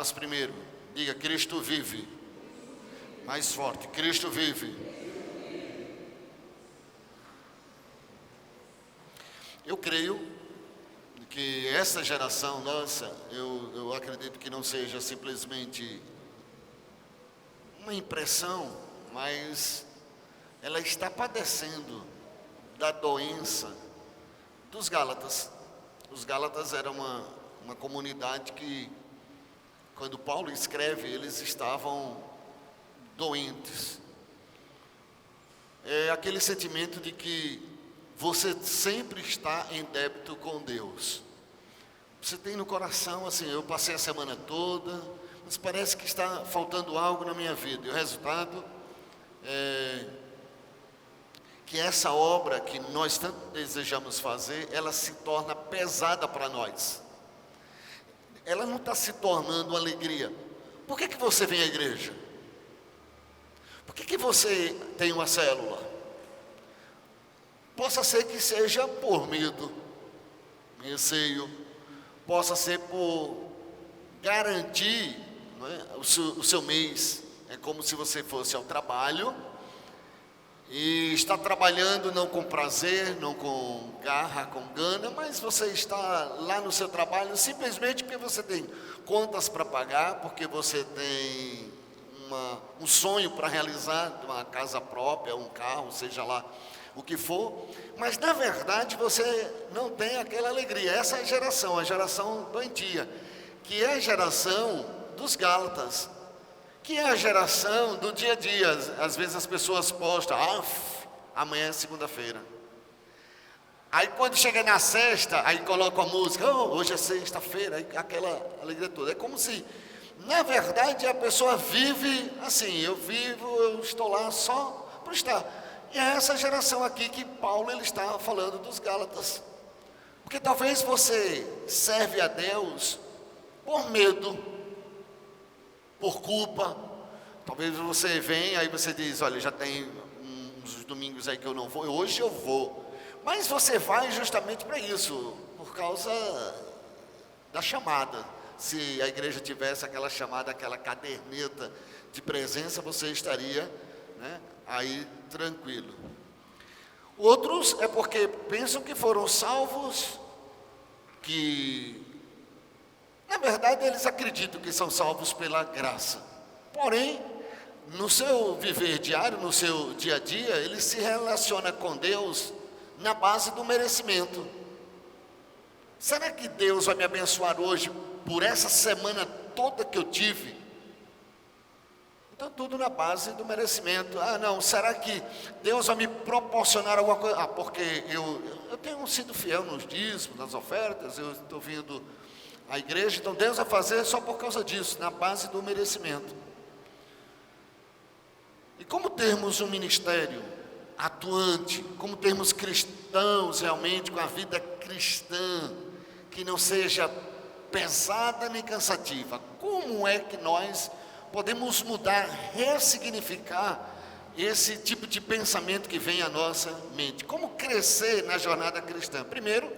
Gálatas primeiro. Diga: Cristo vive. Mais forte: Cristo vive. Eu creio que essa geração nossa, eu acredito que não seja simplesmente uma impressão, mas ela está padecendo da doença dos Gálatas. Os Gálatas eram uma comunidade que, quando Paulo escreve, eles estavam doentes. É aquele sentimento de que você sempre está em débito com Deus. Você tem no coração assim: eu passei a semana toda, mas parece que está faltando algo na minha vida. E o resultado é que essa obra que nós tanto desejamos fazer, ela se torna pesada para nós. Ela não está se tornando uma alegria. Por que você vem à igreja? Por que você tem uma célula? Possa ser que seja por medo, receio, possa ser por garantir, não é, o seu mês. É como se você fosse ao trabalho e está trabalhando não com prazer, não com garra, com gana, mas você está lá no seu trabalho simplesmente porque você tem contas para pagar, porque você tem um sonho para realizar, uma casa própria, um carro, seja lá o que for, mas na verdade você não tem aquela alegria. Essa é a geração doentia, que é a geração dos Gálatas, que é a geração do dia a dia. Às vezes as pessoas postam: amanhã é segunda-feira. Aí quando chega na sexta, aí coloca a música: hoje é sexta-feira, aí aquela alegria toda. É como se, na verdade, a pessoa vive assim: eu estou lá só por estar. E é essa geração aqui que Paulo ele está falando dos Gálatas. Porque talvez você serve a Deus por medo, por culpa. Talvez você venha, aí você diz: olha, já tem uns domingos aí que eu não vou, hoje eu vou. Mas você vai justamente para isso, por causa da chamada. Se a igreja tivesse aquela chamada, aquela caderneta de presença, você estaria, né, aí tranquilo. Outros é porque pensam que foram salvos, que na verdade eles acreditam que são salvos pela graça. Porém, no seu viver diário, no seu dia a dia, ele se relaciona com Deus na base do merecimento. Será que Deus vai me abençoar hoje por essa semana toda que eu tive? Então tudo na base do merecimento. Não, será que Deus vai me proporcionar alguma coisa? Porque eu tenho sido fiel nos dízimos, nas ofertas, eu estou vindo à igreja, então Deus vai fazer só por causa disso, na base do merecimento. E como termos um ministério atuante, como termos cristãos realmente com a vida cristã, que não seja pesada nem cansativa, como é que nós podemos mudar, ressignificar esse tipo de pensamento que vem à nossa mente? Como crescer na jornada cristã? Primeiro,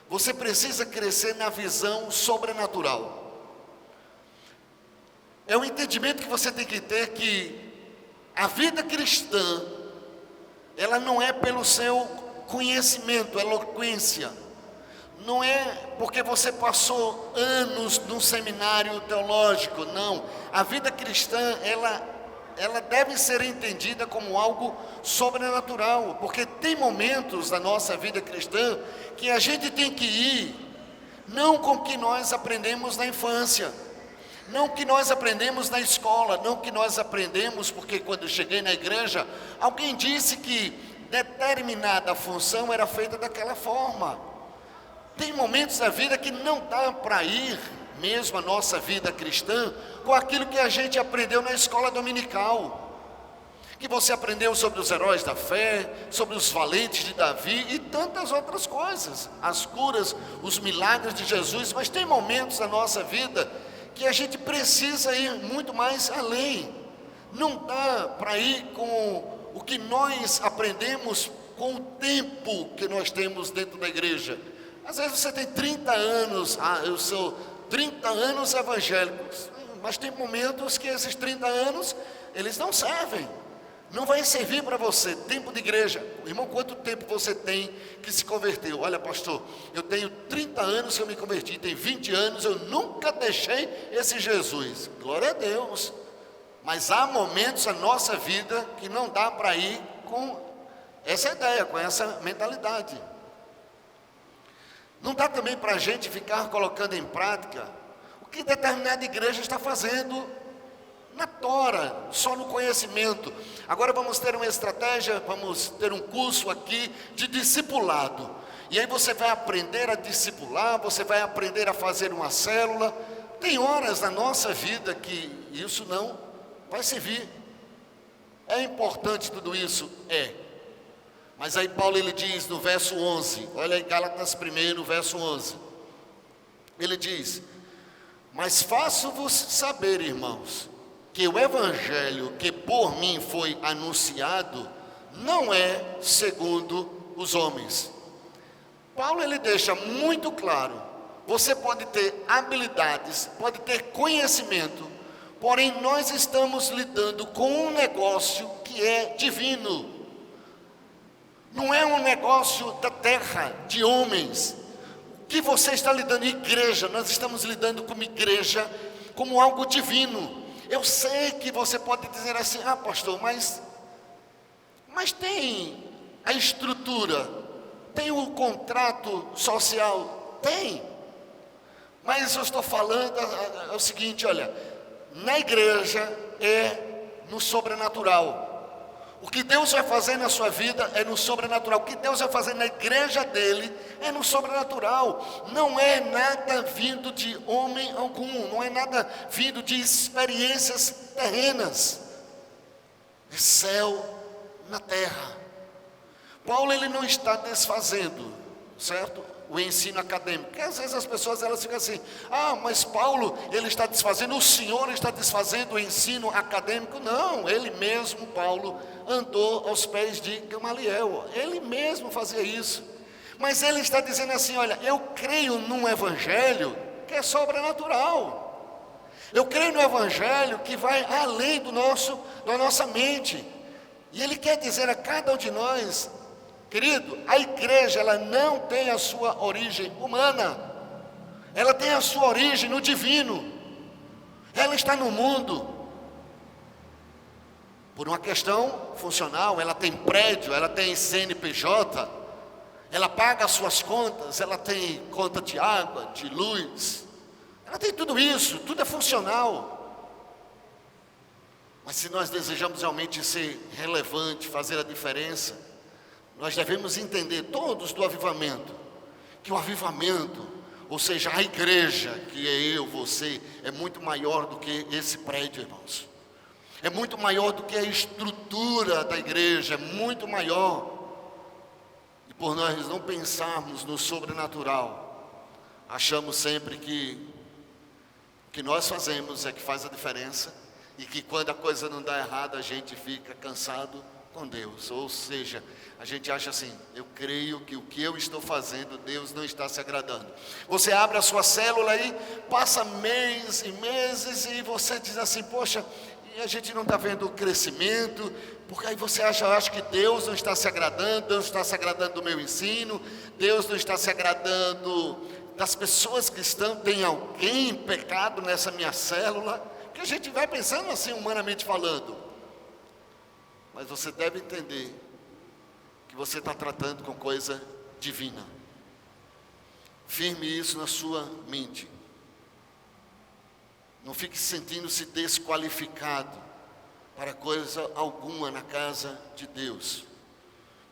você precisa crescer na visão sobrenatural. É um entendimento que você tem que ter que a vida cristã, ela não é pelo seu conhecimento, eloquência. Não é porque você passou anos num seminário teológico, não. A vida cristã, ela deve ser entendida como algo sobrenatural, porque tem momentos da nossa vida cristã que a gente tem que ir, não com o que nós aprendemos na infância, não o que nós aprendemos na escola, não o que nós aprendemos, porque quando eu cheguei na igreja, alguém disse que determinada função era feita daquela forma. Tem momentos da vida que não dá para ir, mesmo a nossa vida cristã, com aquilo que a gente aprendeu na escola dominical. Que você aprendeu sobre os heróis da fé, sobre os valentes de Davi e tantas outras coisas. As curas, os milagres de Jesus. Mas tem momentos da nossa vida que a gente precisa ir muito mais além. Não dá para ir com o que nós aprendemos com o tempo que nós temos dentro da igreja. Às vezes você tem 30 anos, eu sou 30 anos evangélicos, mas tem momentos que esses 30 anos, eles não servem. Não vai servir para você, tempo de igreja. Irmão, quanto tempo você tem que se converteu? Olha, pastor, eu tenho 30 anos que eu me converti, tem 20 anos, eu nunca deixei esse Jesus. Glória a Deus. Mas há momentos na nossa vida que não dá para ir com essa ideia, com essa mentalidade. Não dá também para a gente ficar colocando em prática o que determinada igreja está fazendo na tora, só no conhecimento. Agora vamos ter uma estratégia, vamos ter um curso aqui de discipulado. E aí você vai aprender a discipular, você vai aprender a fazer uma célula. Tem horas na nossa vida que isso não vai servir. É importante tudo isso? É. Mas aí Paulo ele diz no verso 11, olha aí Gálatas 1, verso 11. Ele diz: mas faço-vos saber, irmãos, que o evangelho que por mim foi anunciado não é segundo os homens. Paulo ele deixa muito claro, você pode ter habilidades, pode ter conhecimento, porém nós estamos lidando com um negócio que é divino. Não é um negócio da terra, de homens. O que você está lidando, igreja, nós estamos lidando como igreja, como algo divino. Eu sei que você pode dizer assim, ah pastor, mas tem a estrutura, tem o contrato social, tem. Mas eu estou falando é o seguinte, olha, na igreja é no sobrenatural. O que Deus vai fazer na sua vida é no sobrenatural. O que Deus vai fazer na igreja dele é no sobrenatural. Não é nada vindo de homem algum. Não é nada vindo de experiências terrenas. É céu na terra. Paulo ele não está desfazendo, certo? O ensino acadêmico. Porque às vezes as pessoas elas ficam assim, ah, mas Paulo ele está desfazendo, o Senhor está desfazendo o ensino acadêmico. Não, ele mesmo, Paulo, andou aos pés de Gamaliel, ele mesmo fazia isso. Mas ele está dizendo assim, olha, eu creio num evangelho que é sobrenatural. Eu creio no evangelho que vai além da nossa mente. E ele quer dizer a cada um de nós, querido, a igreja ela não tem a sua origem humana, ela tem a sua origem no divino. Ela está no mundo por uma questão funcional, ela tem prédio, ela tem CNPJ, ela paga as suas contas, ela tem conta de água, de luz, ela tem tudo isso, tudo é funcional. Mas se nós desejamos realmente ser relevante, fazer a diferença, nós devemos entender todos do avivamento, que o avivamento, ou seja, a igreja, que é eu, você, é muito maior do que esse prédio, irmãos. É muito maior do que a estrutura da igreja, é muito maior. E por nós não pensarmos no sobrenatural, achamos sempre que o que nós fazemos é que faz a diferença, e que quando a coisa não dá errado, a gente fica cansado com Deus. Ou seja, a gente acha assim, eu creio que o que eu estou fazendo, Deus não está se agradando. Você abre a sua célula aí, passa meses e meses, e você diz assim, poxa, e a gente não está vendo o crescimento, porque aí você acha que Deus não está se agradando, Deus não está se agradando do meu ensino, Deus não está se agradando das pessoas que tem alguém em pecado nessa minha célula, que a gente vai pensando assim, humanamente falando. Mas você deve entender que você está tratando com coisa divina. Firme isso na sua mente. Não fique sentindo-se desqualificado para coisa alguma na casa de Deus.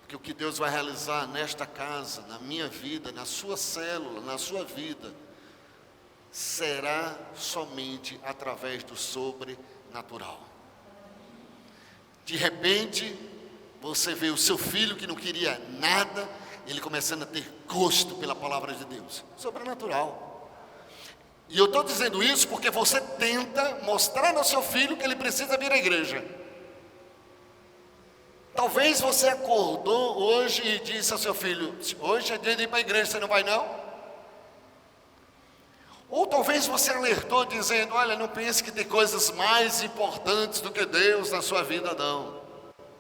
Porque o que Deus vai realizar nesta casa, na minha vida, na sua célula, na sua vida, será somente através do sobrenatural. De repente, você vê o seu filho que não queria nada, ele começando a ter gosto pela palavra de Deus. Sobrenatural. E eu estou dizendo isso porque você tenta mostrar ao seu filho que ele precisa vir à igreja. Talvez você acordou hoje e disse ao seu filho, hoje é dia de ir para a igreja, você não vai não? Ou talvez você alertou dizendo, olha, não pense que tem coisas mais importantes do que Deus na sua vida, não.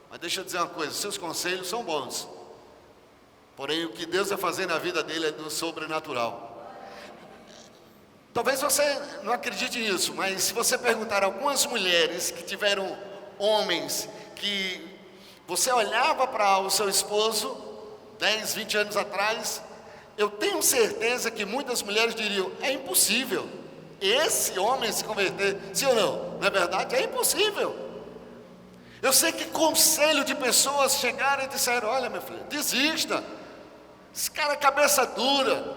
Mas deixa eu dizer uma coisa, seus conselhos são bons. Porém, o que Deus vai fazer na vida dele é do sobrenatural. Talvez você não acredite nisso, mas se você perguntar a algumas mulheres que tiveram homens que você olhava para o seu esposo 10, 20 anos atrás, eu tenho certeza que muitas mulheres diriam, é impossível esse homem se converter, sim ou não? Não é verdade? É impossível. Eu sei que conselho de pessoas chegaram e disseram, olha meu filho, desista, esse cara é cabeça dura,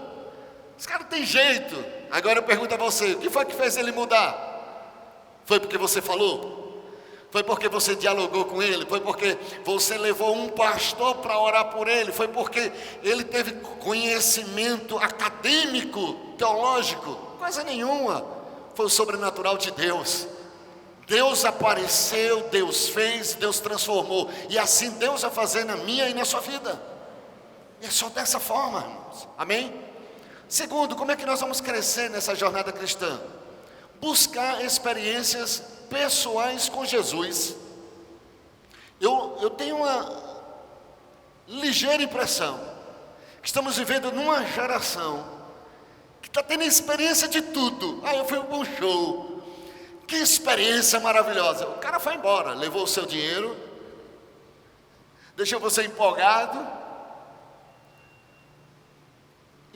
esse cara tem jeito. Agora eu pergunto a você, o que foi que fez ele mudar? Foi porque você falou? Foi porque você dialogou com ele? Foi porque você levou um pastor para orar por ele? Foi porque ele teve conhecimento acadêmico, teológico? Coisa nenhuma. Foi o sobrenatural de Deus. Deus apareceu, Deus fez, Deus transformou. E assim Deus vai fazer na minha e na sua vida. É só dessa forma, irmãos. Amém? Segundo, como é que nós vamos crescer nessa jornada cristã? Buscar experiências pessoais com Jesus. Eu tenho uma ligeira impressão que estamos vivendo numa geração que está tendo experiência de tudo. Eu fui para um show, que experiência maravilhosa. O cara foi embora, levou o seu dinheiro, deixou você empolgado,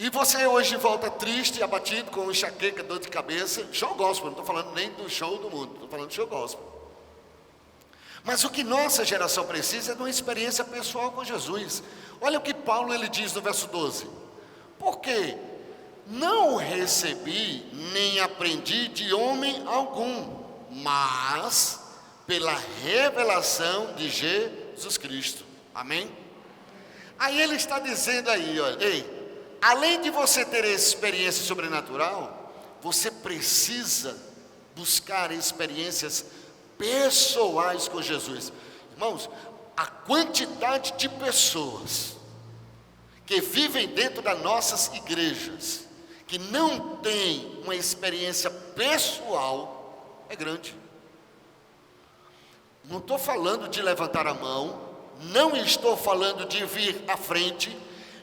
e você hoje volta triste, abatido, com enxaqueca, dor de cabeça. Show gospel, não estou falando nem do show do mundo, estou falando de show gospel. Mas o que nossa geração precisa é de uma experiência pessoal com Jesus. Olha o que Paulo ele diz no verso 12. Porque não recebi nem aprendi de homem algum, mas pela revelação de Jesus Cristo. Amém? Aí ele está dizendo aí, olha, ei, além de você ter experiência sobrenatural, você precisa buscar experiências pessoais com Jesus. Irmãos, a quantidade de pessoas que vivem dentro das nossas igrejas, que não tem uma experiência pessoal, é grande. Não estou falando de levantar a mão, não estou falando de vir à frente,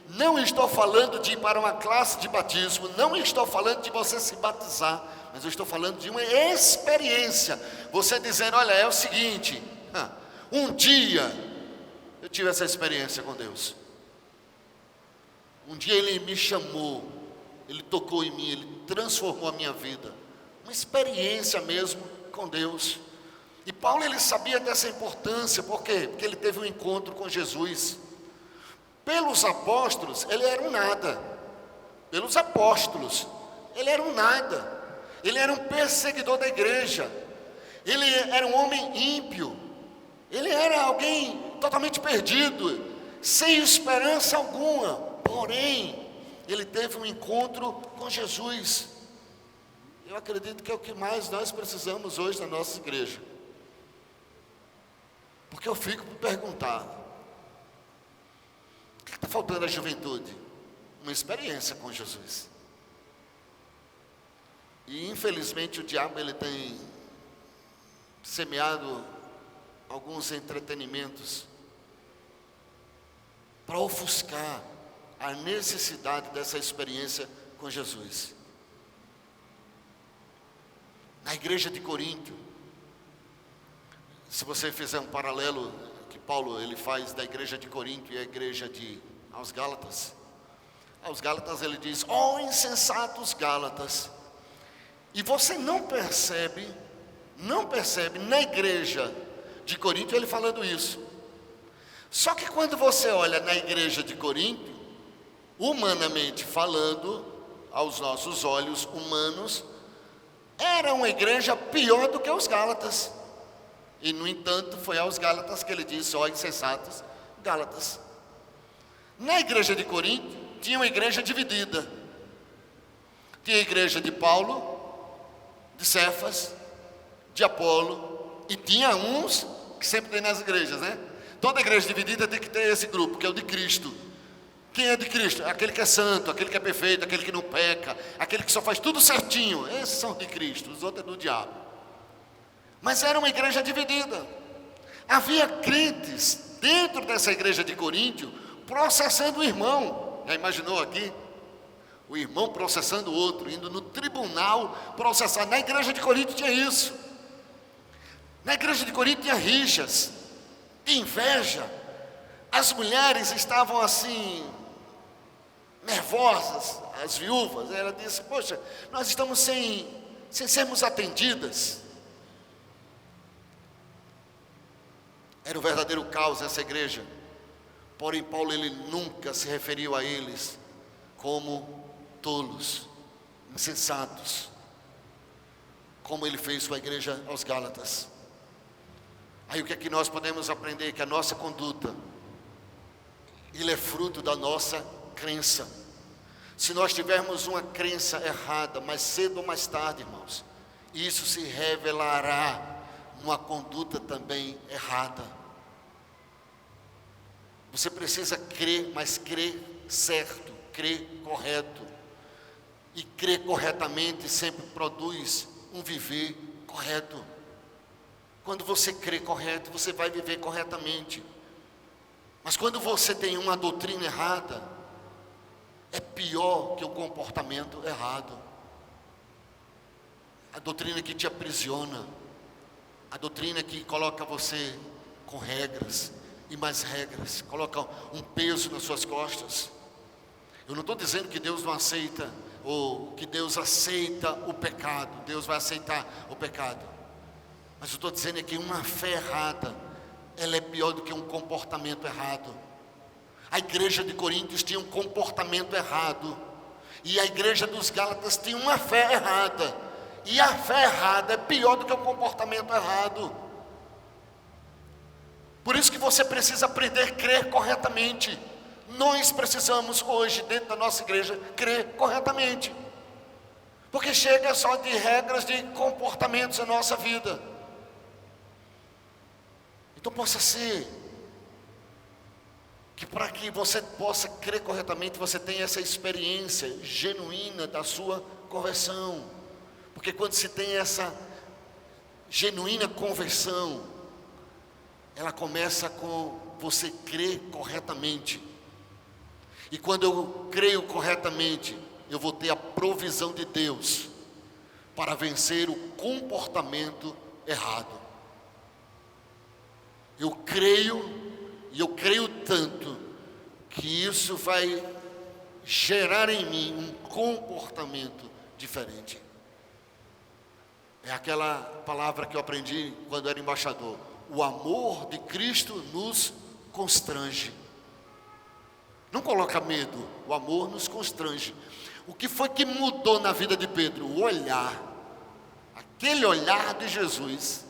não estou falando de ir para uma classe de batismo, não estou falando de você se batizar, mas eu estou falando de uma experiência. Você dizendo, olha, é o seguinte, um dia eu tive essa experiência com Deus. Um dia Ele me chamou, Ele tocou em mim, Ele transformou a minha vida. Uma experiência mesmo com Deus. E Paulo ele sabia dessa importância, por quê? Porque ele teve um encontro com Jesus. Pelos apóstolos, ele era um nada. Pelos apóstolos, ele era um nada. Ele era um perseguidor da igreja. Ele era um homem ímpio. Ele era alguém totalmente perdido, sem esperança alguma. Porém, ele teve um encontro com Jesus. Eu acredito que é o que mais nós precisamos hoje na nossa igreja. Porque eu fico me perguntando, o que está faltando à juventude? Uma experiência com Jesus. E infelizmente o diabo ele tem semeado alguns entretenimentos para ofuscar a necessidade dessa experiência com Jesus. Na igreja de Corinto, se você fizer um paralelo que Paulo ele faz da igreja de Corinto e a igreja aos Gálatas. Aos Gálatas ele diz, insensatos Gálatas. E você não percebe na igreja de Corinto ele falando isso. Só que quando você olha na igreja de Corinto, humanamente falando, aos nossos olhos humanos, era uma igreja pior do que os Gálatas. E no entanto foi aos Gálatas que ele disse, insensatos Gálatas. Na igreja de Corinto tinha uma igreja dividida. Tinha a igreja de Paulo, de Cefas, de Apolo, e tinha uns que sempre tem nas igrejas, né? Toda igreja dividida tem que ter esse grupo, que é o de Cristo, Quem é de Cristo? Aquele que é santo, aquele que é perfeito, aquele que não peca, aquele que só faz tudo certinho. Esses são de Cristo, os outros é do diabo. Mas era uma igreja dividida. Havia crentes dentro dessa igreja de Coríntio processando o irmão. Já imaginou aqui? O irmão processando o outro, indo no tribunal processar. Na igreja de Coríntio tinha isso. Na igreja de Coríntio tinha rixas, inveja. As mulheres estavam assim, nervosas, as viúvas. Ela disse: poxa, nós estamos sem sermos atendidas. Era um verdadeiro caos essa igreja. Porém, Paulo, ele nunca se referiu a eles como tolos, insensatos, como ele fez com a igreja aos Gálatas. Aí o que é que nós podemos aprender? Que a nossa conduta, ele é fruto da nossa crença. Se nós tivermos uma crença errada, mais cedo ou mais tarde, irmãos, isso se revelará numa conduta também errada. Você precisa crer, mas crer certo, crer correto. E crer corretamente sempre produz um viver correto. Quando você crê correto, você vai viver corretamente. Mas quando você tem uma doutrina errada, é pior que o comportamento errado. A doutrina que te aprisiona, a doutrina que coloca você com regras e mais regras, coloca um peso nas suas costas. Eu não estou dizendo que Deus não aceita, ou que Deus aceita o pecado. Deus vai aceitar o pecado. Mas eu estou dizendo é que uma fé errada, ela é pior do que um comportamento errado. A igreja de Coríntios tinha um comportamento errado, e a igreja dos Gálatas tinha uma fé errada. E a fé errada é pior do que o comportamento errado. Por isso que você precisa aprender a crer corretamente. Nós precisamos hoje, dentro da nossa igreja, crer corretamente. Porque chega só de regras de comportamentos na nossa vida. Então possa ser que para que você possa crer corretamente, você tenha essa experiência genuína da sua conversão. Porque quando se tem essa genuína conversão, ela começa com você crer corretamente. E quando eu creio corretamente, eu vou ter a provisão de Deus para vencer o comportamento errado. Eu creio, e eu creio tanto, que isso vai gerar em mim um comportamento diferente. É aquela palavra que eu aprendi quando era embaixador: o amor de Cristo nos constrange. Não coloca medo, o amor nos constrange. O que foi que mudou na vida de Pedro? O olhar, aquele olhar de Jesus.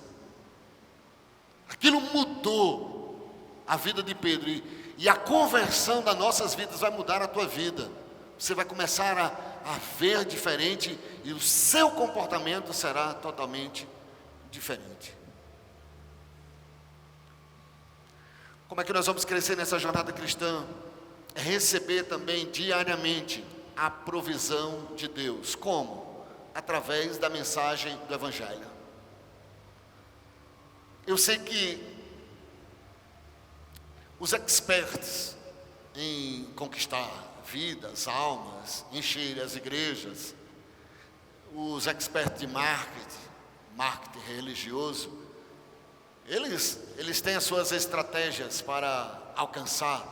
Aquilo mudou a vida de Pedro, e a conversão das nossas vidas vai mudar a tua vida. Você vai começar a ver diferente, e o seu comportamento será totalmente diferente. Como é que nós vamos crescer nessa jornada cristã? É receber também diariamente a provisão de Deus. Como? Através da mensagem do Evangelho. Eu sei que os experts em conquistar vidas, almas, encher as igrejas, os experts de marketing religioso, eles têm as suas estratégias para alcançar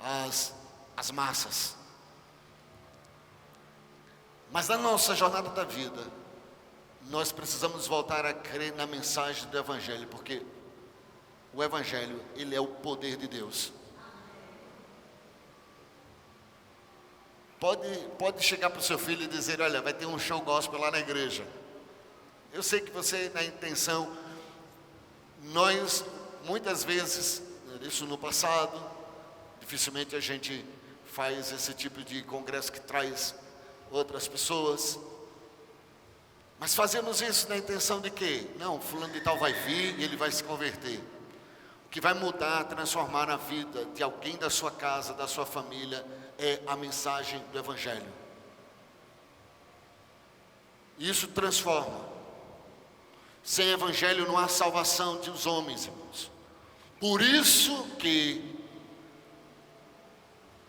as massas. Mas na nossa jornada da vida, nós precisamos voltar a crer na mensagem do Evangelho, porque o Evangelho, ele é o poder de Deus. Pode chegar para o seu filho e dizer: olha, vai ter um show gospel lá na igreja. Eu sei que você, na intenção, nós, muitas vezes, isso no passado, dificilmente a gente faz esse tipo de congresso que traz outras pessoas. Mas fazemos isso na intenção de quê? Não, fulano de tal vai vir e ele vai se converter. O que vai mudar, transformar a vida de alguém da sua casa, da sua família, é a mensagem do Evangelho. Isso transforma. Sem Evangelho não há salvação dos homens, irmãos. Por isso que,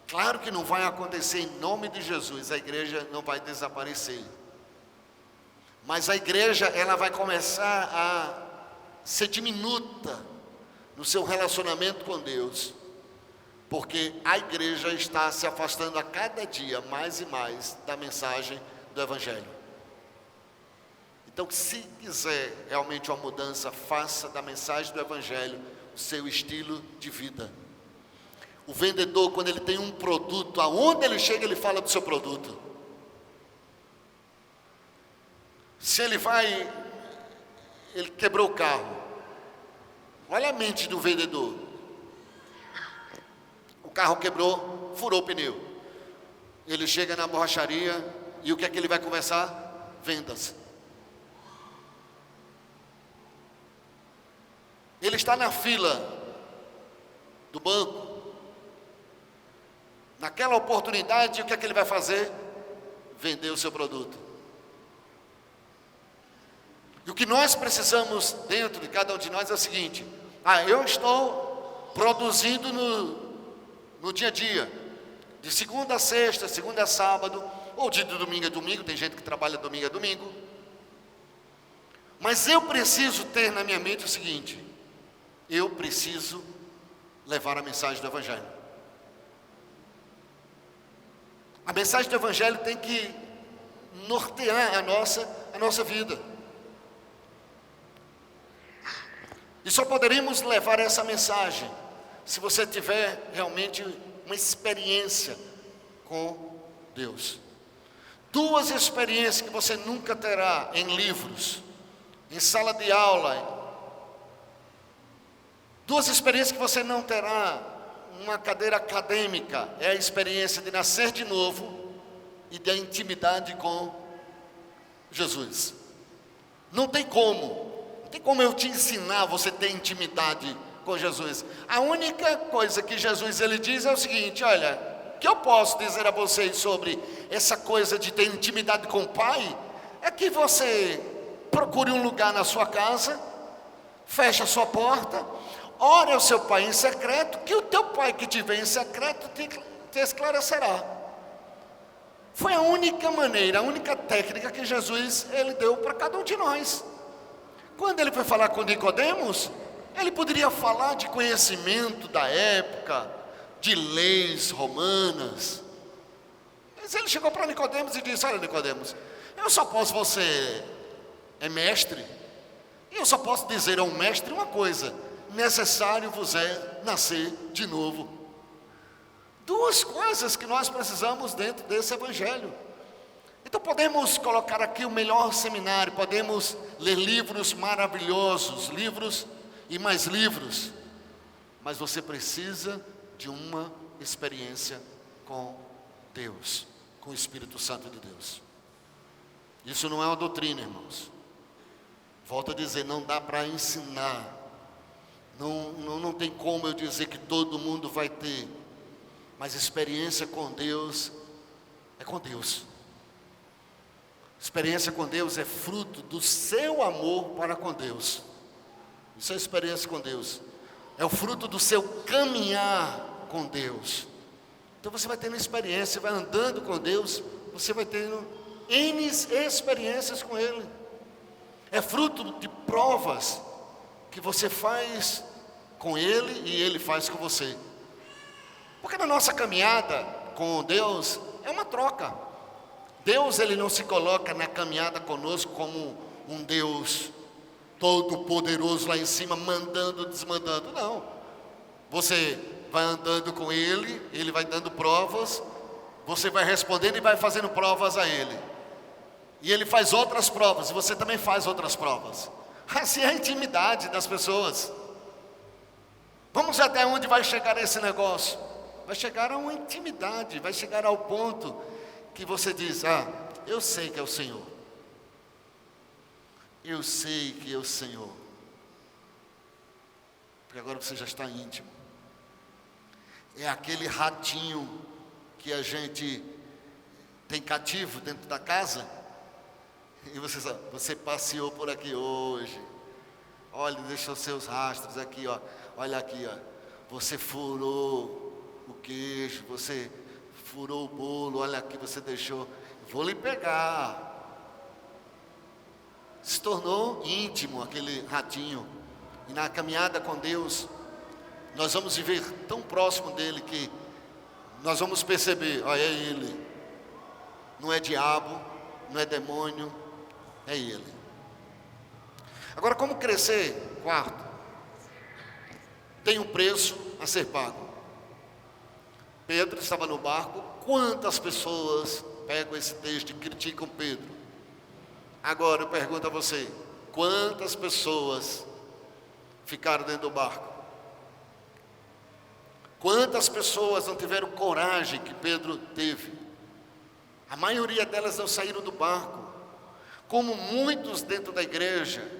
claro que não vai acontecer em nome de Jesus, a igreja não vai desaparecer. Mas a igreja, ela vai começar a ser diminuta no seu relacionamento com Deus, porque a igreja está se afastando a cada dia mais e mais da mensagem do Evangelho. Então, se quiser realmente uma mudança, faça da mensagem do Evangelho o seu estilo de vida. O vendedor, quando ele tem um produto, aonde ele chega, ele fala do seu produto. Se ele quebrou o carro, olha a mente do vendedor. O carro quebrou, furou o pneu. Ele chega na borracharia e o que é que ele vai conversar? Vendas. Ele está na fila do banco. Naquela oportunidade, o que é que ele vai fazer? Vender o seu produto. E o que nós precisamos dentro de cada um de nós é o seguinte: eu estou produzindo no dia a dia, de segunda a sexta, segunda a sábado, ou de domingo a domingo, tem gente que trabalha domingo a domingo. Mas eu preciso ter na minha mente o seguinte: eu preciso levar a mensagem do Evangelho. A mensagem do Evangelho tem que nortear a nossa vida. E só poderemos levar essa mensagem se você tiver realmente uma experiência com Deus. Duas experiências que você nunca terá em livros, em sala de aula. Duas experiências que você não terá numa cadeira acadêmica. É a experiência de nascer de novo e da intimidade com Jesus. Não tem como eu te ensinar você ter intimidade com Jesus. A única coisa que Jesus ele diz é o seguinte: olha, o que eu posso dizer a vocês sobre essa coisa de ter intimidade com o Pai, é que você procure um lugar na sua casa, feche a sua porta, ore ao seu Pai em secreto, que o teu Pai que te vê em secreto te esclarecerá. Foi a única maneira, a única técnica que Jesus ele deu para cada um de nós. Quando ele foi falar com Nicodemos, ele poderia falar de conhecimento da época, de leis romanas. Mas ele chegou para Nicodemos e disse: olha, Nicodemos, você é mestre, e eu só posso dizer a um mestre uma coisa: necessário vos é nascer de novo. Duas coisas que nós precisamos dentro desse Evangelho. Então podemos colocar aqui o melhor seminário, podemos ler livros maravilhosos, livros e mais livros, mas você precisa de uma experiência com Deus, com o Espírito Santo de Deus. Isso não é uma doutrina, irmãos. Volto a dizer, não dá para ensinar, não tem como eu dizer que todo mundo vai ter, mas experiência com Deus é com Deus. Experiência com Deus é fruto do seu amor para com Deus. Isso é experiência com Deus. É o fruto do seu caminhar com Deus. Então você vai tendo experiência, vai andando com Deus, você vai tendo N experiências com Ele. É fruto de provas que você faz com Ele e Ele faz com você. Porque na nossa caminhada com Deus é uma troca. Deus ele não se coloca na caminhada conosco como um Deus todo poderoso lá em cima, mandando, desmandando. Não. Você vai andando com Ele, Ele vai dando provas, você vai respondendo e vai fazendo provas a Ele. E Ele faz outras provas, e você também faz outras provas. Assim é a intimidade das pessoas. Vamos até onde vai chegar esse negócio? Vai chegar a uma intimidade, vai chegar ao ponto que você diz: eu sei que é o Senhor. Eu sei que é o Senhor. porque agora você já está íntimo. É aquele ratinho que a gente tem cativo dentro da casa, e você passeou por aqui hoje, olha, deixou seus rastros aqui, ó. Olha aqui, ó. Você furou o queijo, você furou o bolo, olha aqui, você deixou. Vou lhe pegar. Se tornou íntimo aquele ratinho. E na caminhada com Deus, nós vamos viver tão próximo dele que nós vamos perceber, ó, é ele. Não é diabo, não é demônio, é ele. Agora, como crescer? Quarto, tem um preço a ser pago. Pedro estava no barco. Quantas pessoas pegam esse texto e criticam Pedro? Agora eu pergunto a você, quantas pessoas ficaram dentro do barco? Quantas pessoas não tiveram coragem que Pedro teve? A maioria delas não saíram do barco. Como muitos dentro da igreja,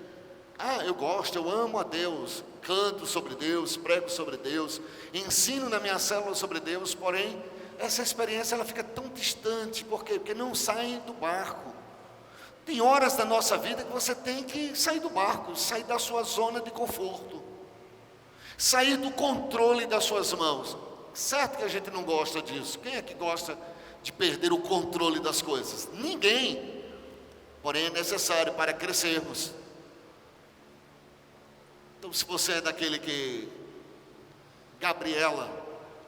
eu gosto, eu amo a Deus, canto sobre Deus, prego sobre Deus, ensino na minha célula sobre Deus, porém, essa experiência ela fica tão distante. Por quê? Porque não saem do barco. Tem horas da nossa vida que você tem que sair do barco, sair da sua zona de conforto, sair do controle das suas mãos. Certo que a gente não gosta disso. Quem é que gosta de perder o controle das coisas? Ninguém. Porém, é necessário para crescermos. Então, se você é daquele que, Gabriela,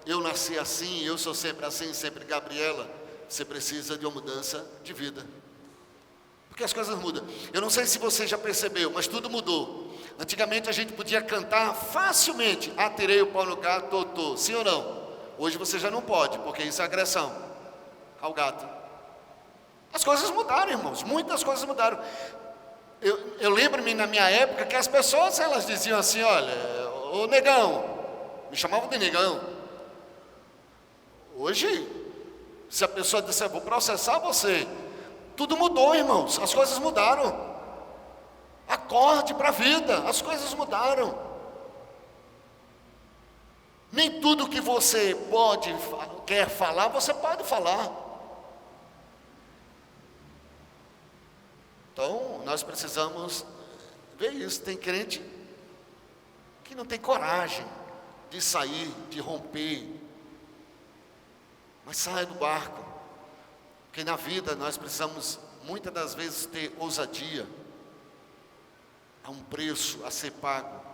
eu nasci assim, eu sou sempre assim, sempre Gabriela, você precisa de uma mudança de vida. Porque as coisas mudam. Eu não sei se você já percebeu, mas tudo mudou. Antigamente a gente podia cantar facilmente, atirei o pau no gato, totô, sim ou não? Hoje você já não pode, porque isso é agressão ao gato. As coisas mudaram, irmãos, muitas coisas mudaram. Eu lembro-me na minha época que as pessoas, elas diziam assim, olha, ô negão, me chamavam de negão. Hoje, se a pessoa disser, vou processar você, tudo mudou, irmãos, as coisas mudaram. Acorde para a vida, as coisas mudaram. Nem tudo que você quer falar, você pode falar. Então, nós precisamos ver isso. Tem crente que não tem coragem de sair, de romper. Mas saia do barco. Porque na vida nós precisamos, muitas das vezes, ter ousadia. Há um preço a ser pago.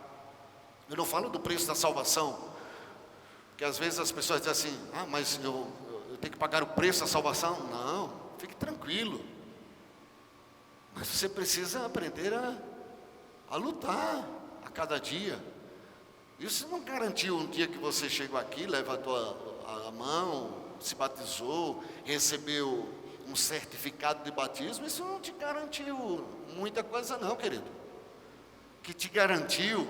Eu não falo do preço da salvação. Porque às vezes as pessoas dizem assim, mas eu tenho que pagar o preço da salvação. Não, fique tranquilo. Mas você precisa aprender a lutar a cada dia. Isso não garantiu um dia que você chegou aqui, levantou a mão, se batizou, recebeu um certificado de batismo. Isso não te garantiu muita coisa não, querido. O que te garantiu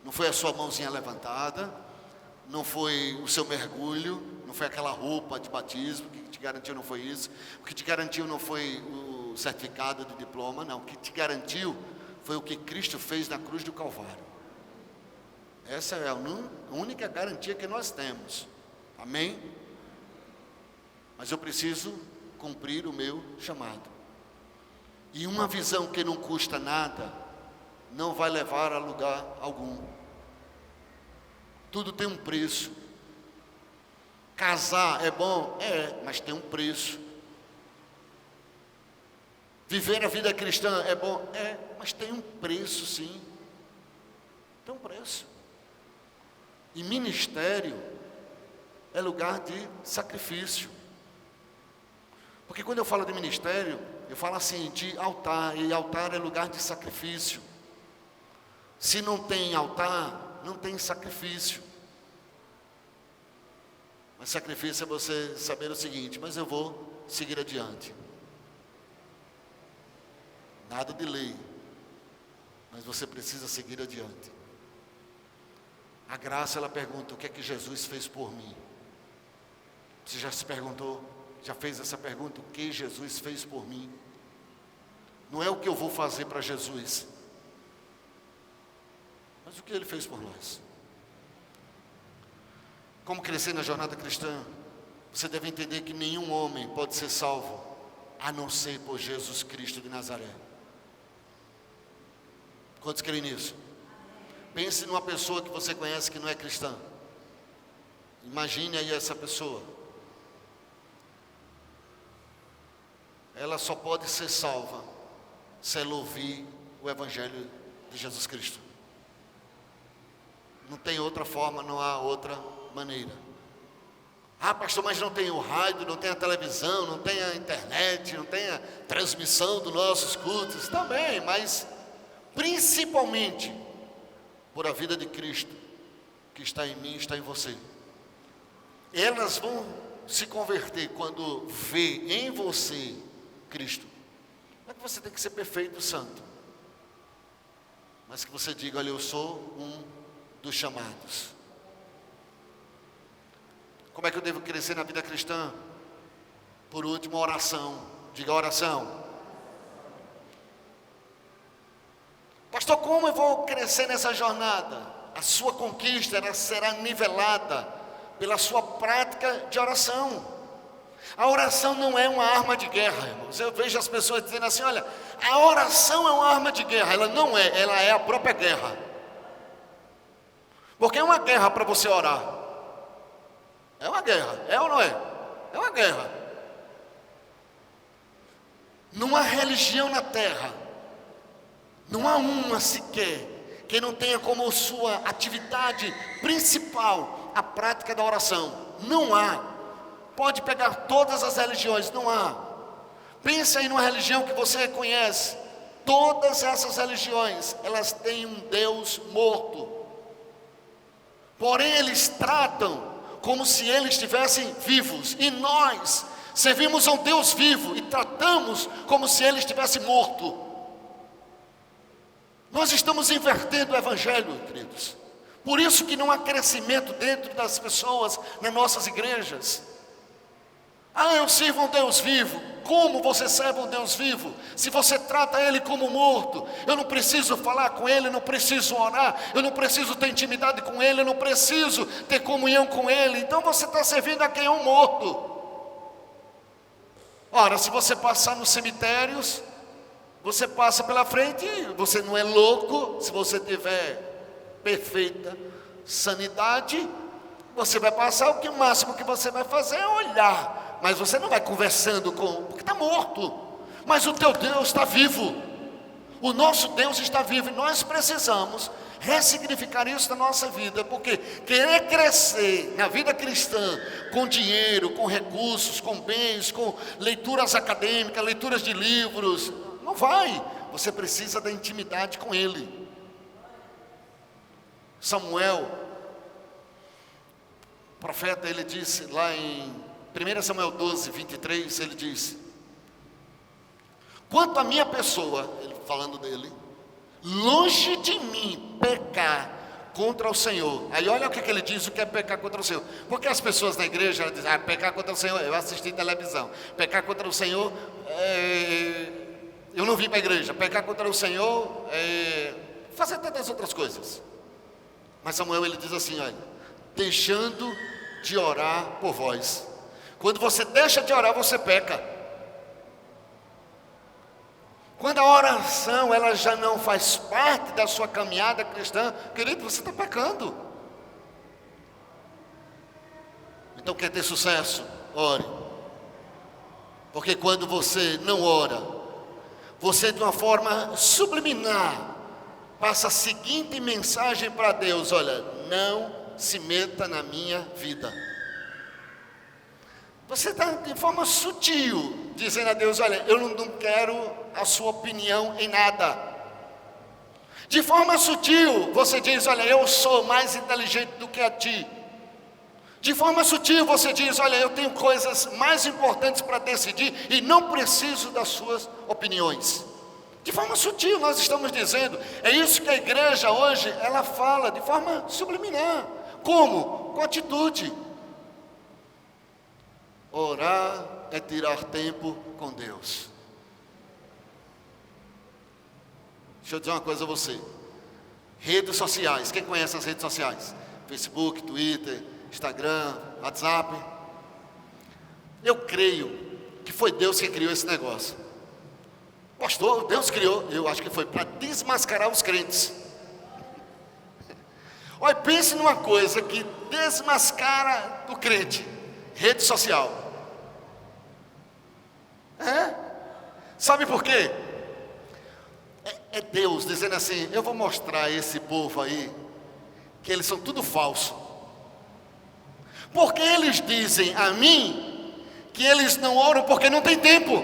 não foi a sua mãozinha levantada, não foi o seu mergulho, não foi aquela roupa de batismo. O que te garantiu não foi isso. O que te garantiu não foi o certificado de diploma, não. O que te garantiu foi o que Cristo fez na cruz do Calvário. Essa é a única garantia que nós temos. Amém? Mas eu preciso cumprir o meu chamado. E uma visão que não custa nada não vai levar a lugar algum. Tudo tem um preço. Casar é bom? É, mas tem um preço. Viver a vida cristã é bom? É, mas tem um preço, sim. Tem um preço. E ministério é lugar de sacrifício. Porque quando eu falo de ministério, eu falo assim, de altar, e altar é lugar de sacrifício. Se não tem altar, não tem sacrifício. Mas sacrifício é você saber o seguinte, mas eu vou seguir adiante. Nada de lei, mas você precisa seguir adiante. A graça, ela pergunta, o que é que Jesus fez por mim? Você já se perguntou, já fez essa pergunta, o que Jesus fez por mim? Não é o que eu vou fazer para Jesus, Mas o que Ele fez por nós? Como crescer na jornada cristã? Você deve entender que nenhum homem pode ser salvo a não ser por Jesus Cristo de Nazaré. Quantos creem nisso? Pense numa pessoa que você conhece que não é cristã. Imagine aí essa pessoa. Ela só pode ser salva se ela ouvir o Evangelho de Jesus Cristo. Não tem outra forma, não há outra maneira. Ah, pastor, mas não tem o rádio, não tem a televisão, não tem a internet, não tem a transmissão dos nossos cultos. Também, mas principalmente por a vida de Cristo, que está em mim, está em você. Elas vão se converter quando vê em você Cristo. Não é que você tem que ser perfeito, santo, mas que você diga, olha, eu sou um dos chamados. Como é que eu devo crescer na vida cristã? Por último, oração. Diga oração. Pastor, como eu vou crescer nessa jornada? A sua conquista ela será nivelada pela sua prática de oração. A oração não é uma arma de guerra, irmãos. Eu vejo as pessoas dizendo assim, olha, a oração é uma arma de guerra. Ela não é, ela é a própria guerra. Porque é uma guerra para você orar. É uma guerra, é ou não é? É uma guerra. Não há religião na terra, não há uma sequer, que não tenha como sua atividade principal a prática da oração. Não há. Pode pegar todas as religiões, não há. Pensa aí numa religião que você conhece. Todas essas religiões, elas têm um Deus morto. Porém, eles tratam como se eles estivessem vivos. E nós servimos a um Deus vivo e tratamos como se ele estivesse morto. Nós estamos invertendo o Evangelho, queridos. Por isso que não há crescimento dentro das pessoas nas nossas igrejas. Ah, eu sirvo a um Deus vivo. Como você serve um Deus vivo? Se você trata Ele como morto. Eu não preciso falar com Ele, eu não preciso orar, eu não preciso ter intimidade com Ele, eu não preciso ter comunhão com Ele. Então você está servindo a quem é um morto. Ora, se você passar nos cemitérios, você passa pela frente, você não é louco. Se você tiver perfeita sanidade, você vai passar, o máximo que você vai fazer é olhar. Mas você não vai conversando porque está morto. Mas o teu Deus está vivo. O nosso Deus está vivo. E nós precisamos ressignificar isso na nossa vida. Porque querer crescer na vida cristã com dinheiro, com recursos, com bens, com leituras acadêmicas, leituras de livros, não vai. Você precisa da intimidade com Ele. Samuel, o profeta, ele disse lá em 1 Samuel 12, 23, ele diz: quanto à minha pessoa, ele falando dele, longe de mim pecar contra o Senhor. Aí olha o que ele diz, o que é pecar contra o Senhor. Porque as pessoas na igreja dizem, pecar contra o Senhor, eu assisti televisão. Pecar contra o Senhor, eu não vim para a igreja. Pecar contra o Senhor, fazer tantas outras coisas. Mas Samuel, ele diz assim, olha, deixando de orar por vós. Quando você deixa de orar, você peca. Quando a oração ela já não faz parte da sua caminhada cristã, querido, você está pecando. Então quer ter sucesso? Ore. Porque quando você não ora, você de uma forma subliminar passa a seguinte mensagem para Deus: olha, não se meta na minha vida. Você está de forma sutil dizendo a Deus, olha, eu não quero a sua opinião em nada. De forma sutil, você diz, olha, eu sou mais inteligente do que a ti. De forma sutil, você diz, olha, eu tenho coisas mais importantes para decidir e não preciso das suas opiniões. De forma sutil, nós estamos dizendo, é isso que a igreja hoje, ela fala de forma subliminar. Como? Com atitude. Orar é tirar tempo com Deus. Deixa eu dizer uma coisa a você. Redes sociais. Quem conhece as redes sociais? Facebook, Twitter, Instagram, WhatsApp. Eu creio que foi Deus que criou esse negócio. Pastor, Deus criou. Eu acho que foi para desmascarar os crentes. Olha, pense numa coisa que desmascara o crente. Rede social. Sabe por quê? É Deus dizendo assim: eu vou mostrar a esse povo aí que eles são tudo falso. Porque eles dizem a mim que eles não oram porque não tem tempo.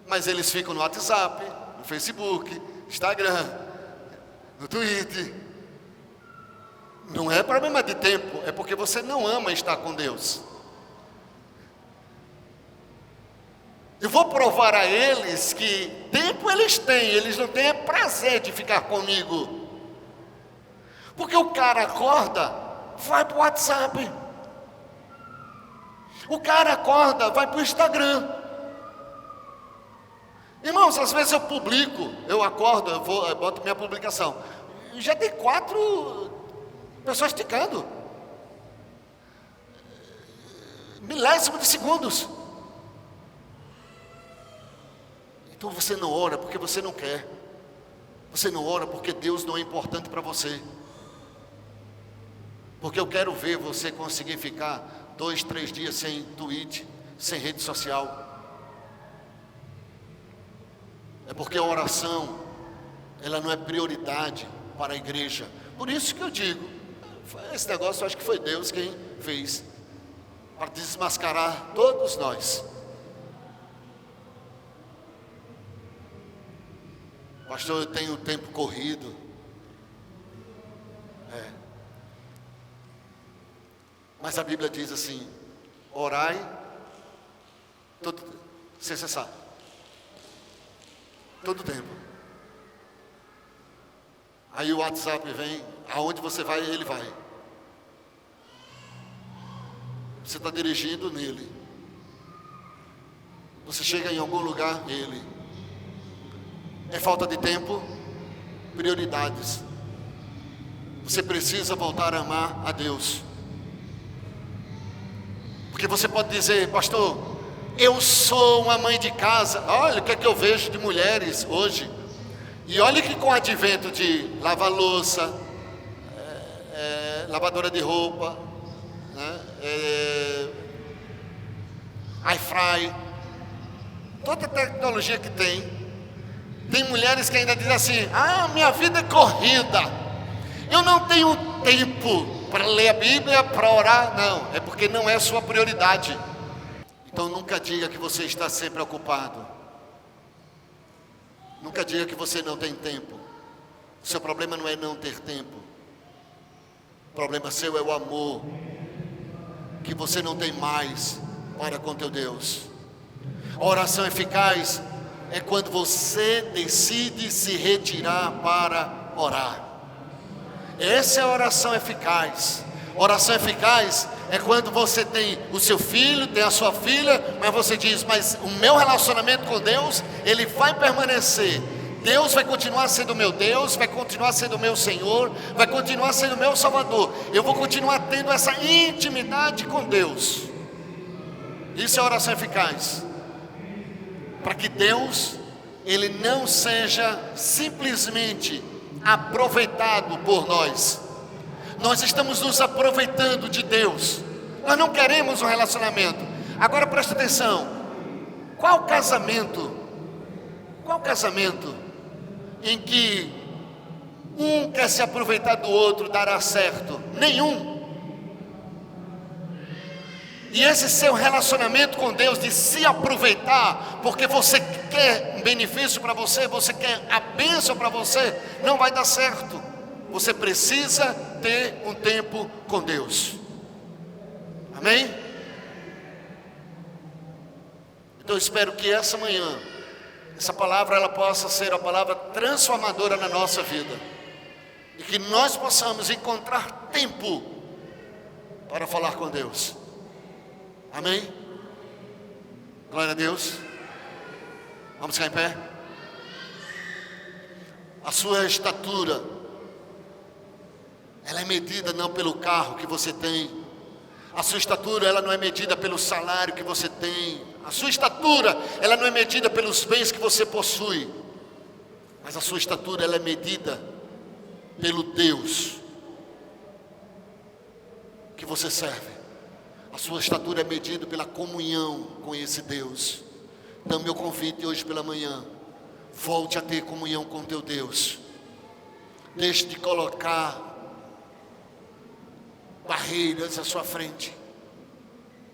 Mas eles ficam no WhatsApp, no Facebook, Instagram, no Twitter. Não é problema de tempo, é porque você não ama estar com Deus. Eu vou provar a eles que tempo eles têm, eles não têm prazer de ficar comigo. Porque o cara acorda, vai para o WhatsApp. O cara acorda, vai para o Instagram. Irmãos, às vezes eu publico, eu acordo, eu boto minha publicação. Já tem 4 pessoas ticando. Milésimo de segundos. Então você não ora porque você não quer. Você não ora porque Deus não é importante para você. Porque eu quero ver você conseguir ficar 2, 3 dias sem tweet, sem rede social. É porque a oração, ela não é prioridade para a igreja. Por isso que eu digo, esse negócio eu acho que foi Deus quem fez, para desmascarar todos nós. Pastor, eu tenho tempo corrido. Mas a Bíblia diz assim: orai todo, sem cessar, todo tempo. Aí o WhatsApp vem, aonde você vai, ele vai. Você está dirigindo nele. Você chega em algum lugar, ele. É falta de tempo, prioridades. Você precisa voltar a amar a Deus. Porque você pode dizer: pastor, eu sou uma mãe de casa. Olha o que é que eu vejo de mulheres hoje. E olha que com o advento de lavar louça, lavadora de roupa, air fry, toda a tecnologia que tem mulheres que ainda dizem assim: ah, minha vida é corrida, eu não tenho tempo para ler a Bíblia, para orar. Não, é porque não é sua prioridade. Então nunca diga que você está sempre ocupado. Nunca diga que você não tem tempo. O seu problema não é não ter tempo. O problema seu é o amor que você não tem mais para com teu Deus. A oração eficaz é quando você decide se retirar para orar. Essa é a oração eficaz. Oração eficaz é quando você tem o seu filho, tem a sua filha, mas você diz: mas o meu relacionamento com Deus, ele vai permanecer. Deus vai continuar sendo meu Deus, vai continuar sendo meu Senhor, vai continuar sendo meu Salvador. Eu vou continuar tendo essa intimidade com Deus. Isso é oração eficaz. Para que Deus, ele não seja simplesmente aproveitado por nós. Nós estamos nos aproveitando de Deus. Nós não queremos um relacionamento. Agora presta atenção. Qual casamento em que um quer se aproveitar do outro dará certo? Nenhum. E esse seu relacionamento com Deus de se aproveitar, porque você quer um benefício para você, você quer a bênção para você, não vai dar certo. Você precisa ter um tempo com Deus. Amém? Então eu espero que essa manhã, essa palavra ela possa ser a palavra transformadora na nossa vida. E que nós possamos encontrar tempo para falar com Deus. Amém? Glória a Deus. Vamos ficar em pé. A sua estatura, ela é medida não pelo carro que você tem. A sua estatura, ela não é medida pelo salário que você tem. A sua estatura, ela não é medida pelos bens que você possui. Mas a sua estatura, ela é medida pelo Deus que você serve. A sua estatura é medida pela comunhão com esse Deus. Então meu convite hoje pela manhã, volte a ter comunhão com teu Deus. Deixe de colocar barreiras à sua frente.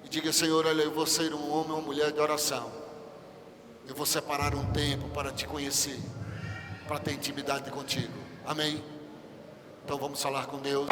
E diga: Senhor, olha, eu vou ser um homem ou uma mulher de oração. Eu vou separar um tempo para te conhecer, para ter intimidade contigo. Amém? Então vamos falar com Deus.